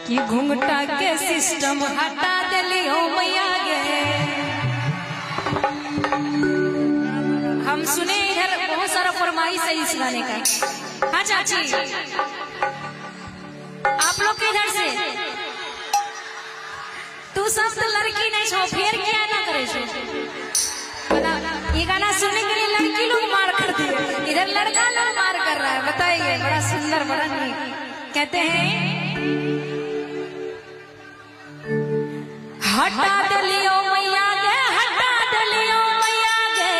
कि घुंघटा के सिस्टम हटा दिलियो मैया गे। हम सुने इधर बहुत सारा फरमाइश है इस गाने का। हाँ चाची, आप लोग के इधर से तू सब तो लड़की नहीं छो, फिर क्या ना करे छो? ये गाना सुनने के लिए लड़की लोग मार करती है, इधर लड़का लोग मार कर रहा है। बताइए, बड़ा सुंदर, बड़ा नीक। कहते हैं हटा दलियो मैया गे, हटा दलियो मैया गे।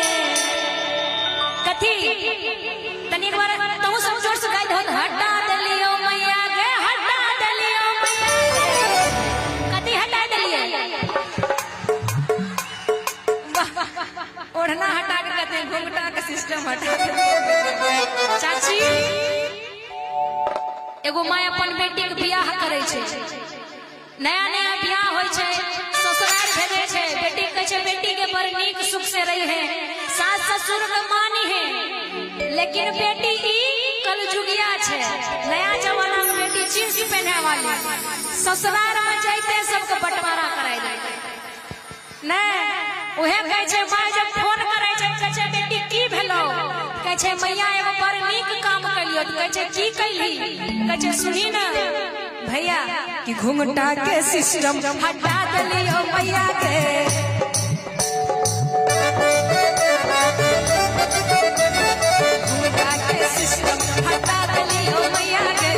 कथी तनी एक बार तू सब जोर से गाई दो। हटा दलियो मैया गे, हटा दलियो मैया गे। कथी हटा दलिए? ओढ़ना हटा के कहते हैं घुंघटा का सिस्टम हटा। चाची, एगो माँ अपन बेटी के बियाह करे छे, नया नया बियाह होय छे, ससुराल भेजे छे। बेटी कहे छे बेटी के बड़ नीक सुख से रही है, सास ससुर के मानी है। लेकिन बेटी ई कलजुगिया छे, नया जमाना में बेटी जींस पहने वाली, ससुराल में जाते सबके बंटवारा कराई जाए। नहीं, उहे कहे छे माँ जब फोन करे छे, कहे छे बेटी की भेलो? कहे छे मैया एगो बड़ नीक काम कलियो। तो कहे छे की कइली? कहे छे सुनी ना भैया कि घुंघटा के सिस्टम हटा दलियो मैया के। घुंघटा के सिस्टम हटा दलियो मैया के।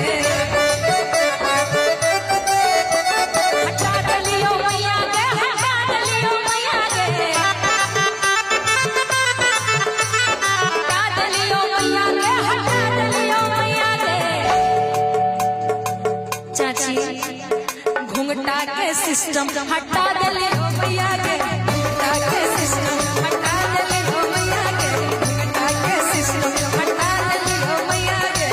हटा दलियो मैया के, हटा दलियो मैया के। हटा दलियो मैया के, हटा दलियो मैया के। चाची, घुंघटा के सिस्टम हटा दलियो मैया के। घुंघटा के सिस्टम हटा दलियो मैया के। घुंघटा के सिस्टम हटा दलियो मैया के।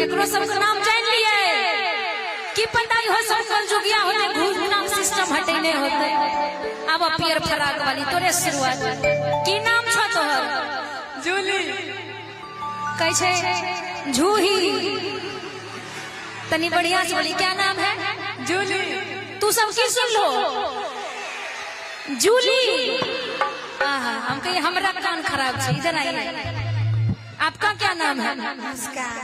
एकरो सबके नाम जान लिए की पता हो सब कलजुगिया होते, घुंघटा सिस्टम हटे नहीं होते। अब पियर फराक वाली तोरे शुरुआत की नाम छो तोहर? जूली। कहे छे जूही। तनी बढ़िया से बोली, क्या नाम है? जूली। तू सब की सुन लो? जूली। हम कहिए हमरा कान खराब छे, इधर आइए। आपका क्या नाम है? नमस्कार।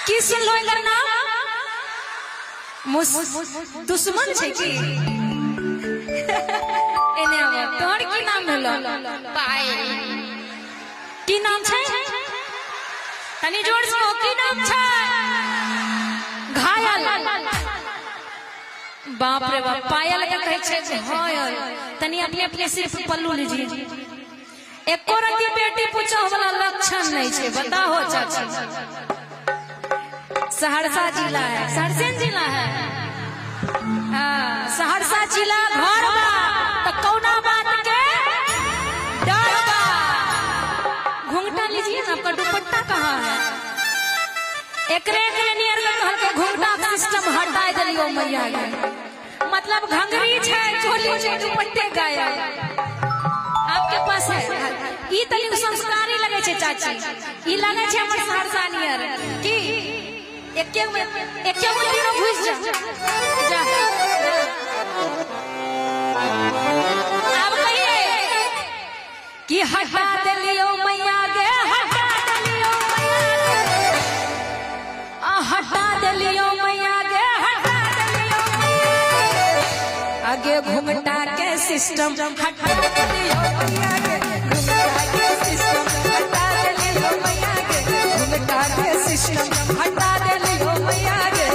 की सुन लो इधर नाम? दुश्मन छे की? एने आवा। तोहर की नाम भेलो? पायल। की नाम छे? तनी जोर से की नाम छे? घायल। बाप रे बाप, पायल के कहे छे घायल। तनी अपने अपने सिर्फ पल्लू लीजिए। एको रंगी बेटी पूछो वाला लक्षण नहीं छे, बताओ चाची। सहरसा जिला है, सरसेन जिला है। सहरसा जिला घर बा तो कौना बात के डर बा? घुंघटा लीजिए ना, आपका दुपट्टा कहाँ है? एकरे नियर के कहल के घुंघटा सिस्टम हटा दिलियो मैया के। मतलब घंघरी छे, चोली छे, दुपट्टे गायब। आपके पास है ई तनी संस्कारी लगे छे चाची। ई लगे छे हमर सहरसा नियर की एक तीनों घुस जा। अब कहिए कि हटा दलियो मैया गे, हटा दलियो मैया गे। हटा दलियो मैया गे, हटा दलियो मैया गे। आगे घुंघटा के सिस्टम हटा दलियो मैया गे। घुंघटा के सिस्टम हटा दलियो मैया गे। घुंघटा के सिस्टम हटा देलियो मैया गे।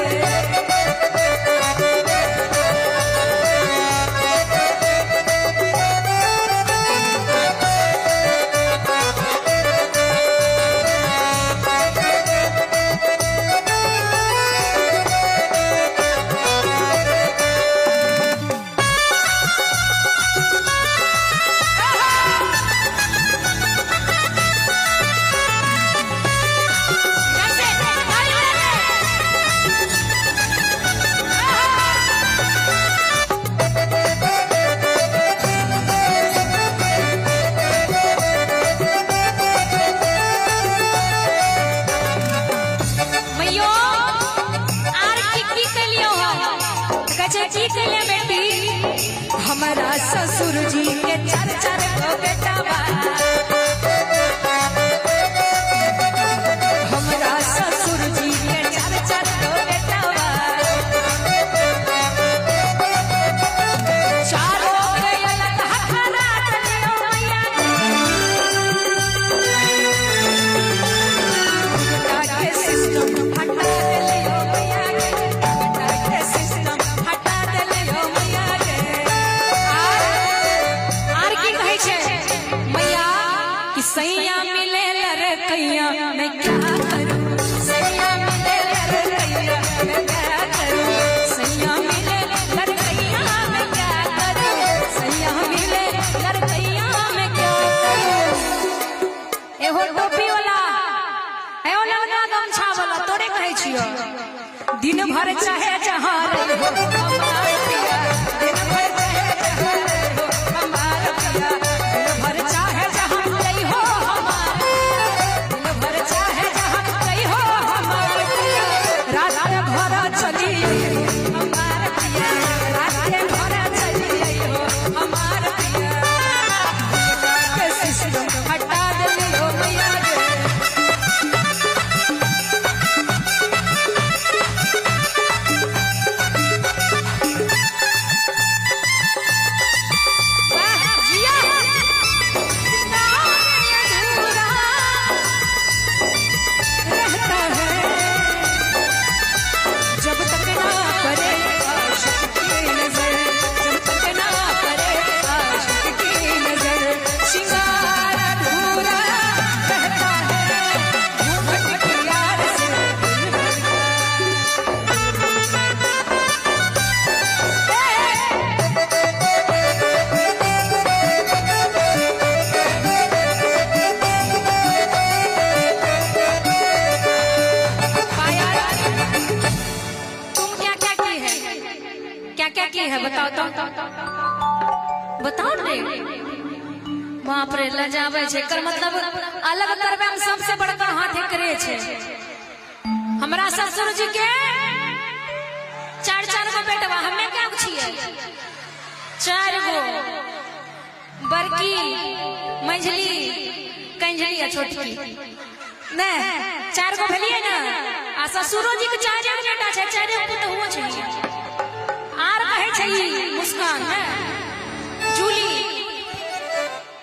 हमारा ससुर जी के चार चार गो बेटा बा, हमारा ससुर जी के चार चार गो बेटा बा, चारों के अलग हथरा देलियो मैया गे। बेटा के सिस्टम हटा देलियो मैया गे, बेटा के सिस्टम हटा देलियो मैया गे। मैया कि सैया मिले लड़कैया मैं क्या करूं, सैया मिले लड़कैया मैं क्या करूं, सैया मिले लड़कैया मैं क्या करूं, सैया मिले लड़कैया मैं क्या करूं। एहो टोपी वाला एहो लवना गमछा वाला तोरे कहै छियो, दिन भर चाहे जहां रहो हमार पिया, दिन भर चाहे जहां रहो हमार पिया, बताओ रे। बाप रे लजावे छे कर मतलब अलग करबे हम सबसे बड़का हाथे करे छे। हमरा ससुर जी के चार चार गो बेटवा, हमें क्या छिए चार गो, बड़की मंझली कंजली आ छोटकी ने चार गो भेलिए ना। आ ससुरो जी के चार गो बेटा छे, चार गो पुतहुओ छे। आर कहे छे मुस्कान है जूली,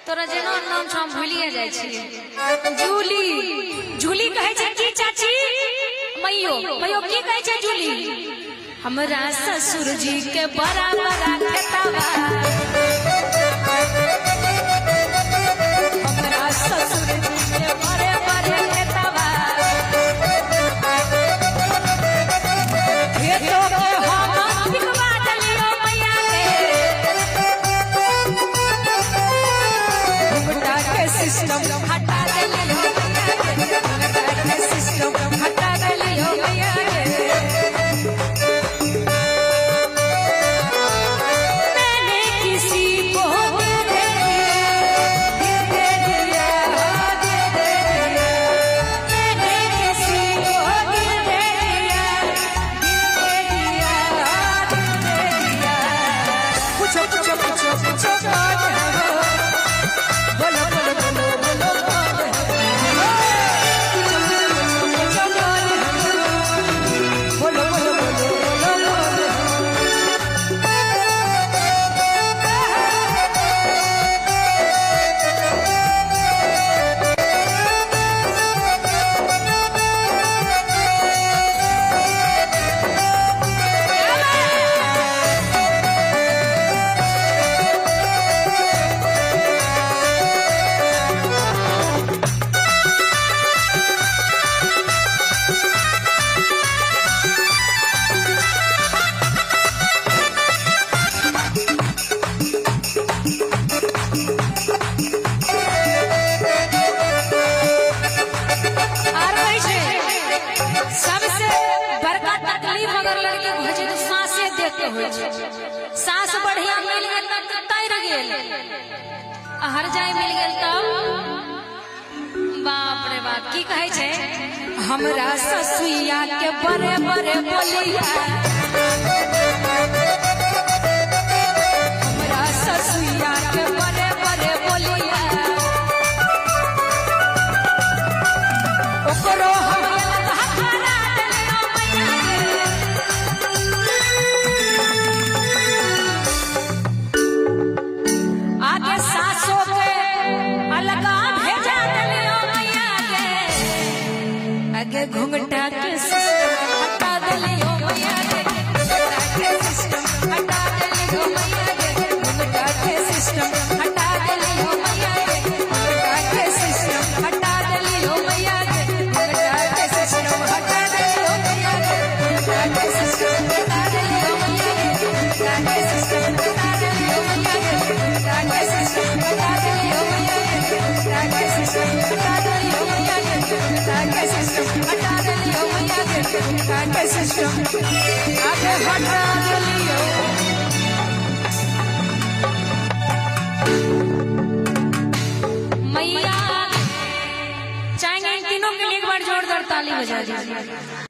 तोरा जेना नाम हम भूलिए जाय छिए। जूली जूली कहे छे की चाची, मैयो मैयो की कहे छे जूली, हमरा ससुर जी के बड़ा बड़ा खेतवा, हमरा ससुर जी के बड़े बड़े खेतवा, खेतों के हम बिकवा देलियो मैया गे। बेटा के सिस्टम हटा देलियो मैया गे, बेटा के सिस्टम हटा देलियो मैया गे। मैंने किसी को देख के होय छै। सास बढ़िया मिल गेल त तैर गेल, हर जाय मिल गेल तब बाप रे बाप की कहे छै, हमरा ससुइया के बड़े बड़े बोलिया, हमरा ससुइया के बड़े बड़े बोलिया, ओकरो हम हकारा देलियो मैया आगे सासो के अलगा भेजा देलियो मैया के, आगे घुंघटा के सिस्टम हटा देलियो मैया के, घुंघटा के सिस्टम हटा देलियो मैया के, घुंघटा के सिस्टम हटा देलियो मैया के, घुंघटा के सिस्टम हटा देलियो मैया के, घुंघटा के सिस्टम हटा देलियो मैया के, घुंघटा के सिस्टम हटा देलियो मैया के, घुंघटा के सिस्टम हटा देलियो मैया के, घुंघटा के सिस्टम हटा देलियो मैया के, घुंघटा के सिस्टम हटा देलियो मैया के, घुंघटा के सिस्टम हटा देलियो मैया के, घुंघटा के सिस्टम आगे हटा देलियो। मैया चाहेंगे इन तीनों के लिए एक बार जोरदार ताली बजा दीजिए।